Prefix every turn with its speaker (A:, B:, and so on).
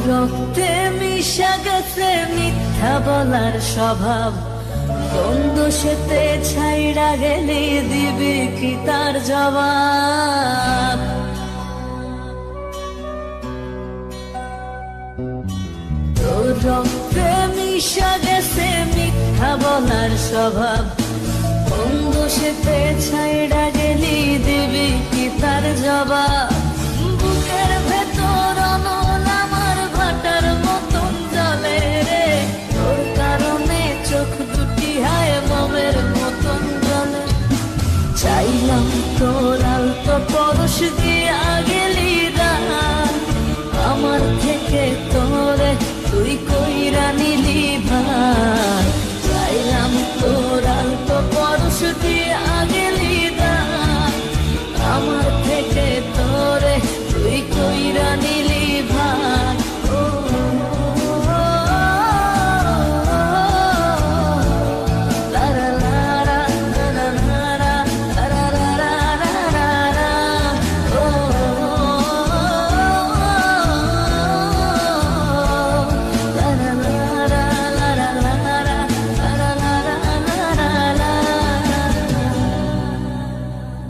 A: রক্তে মিশা গেছে মিথ্যা বলার স্বভাব, দ্বন্দ্ব সেতে ছাইড়া গেলে দিবি কি তার জবাব? তোর রক্তে মিশা গেছে মিথ্যা বলার স্বভাব, দ্বন্দ্ব সেতে ছাইড়া গেলি দিবি কি তার জবাব? বুকের ভেতর অনল আমার ভাটার মতন জলে রে, তোর কারণে চোখ দুটি হায় মোমের মতন জলে। চাইলাম তোর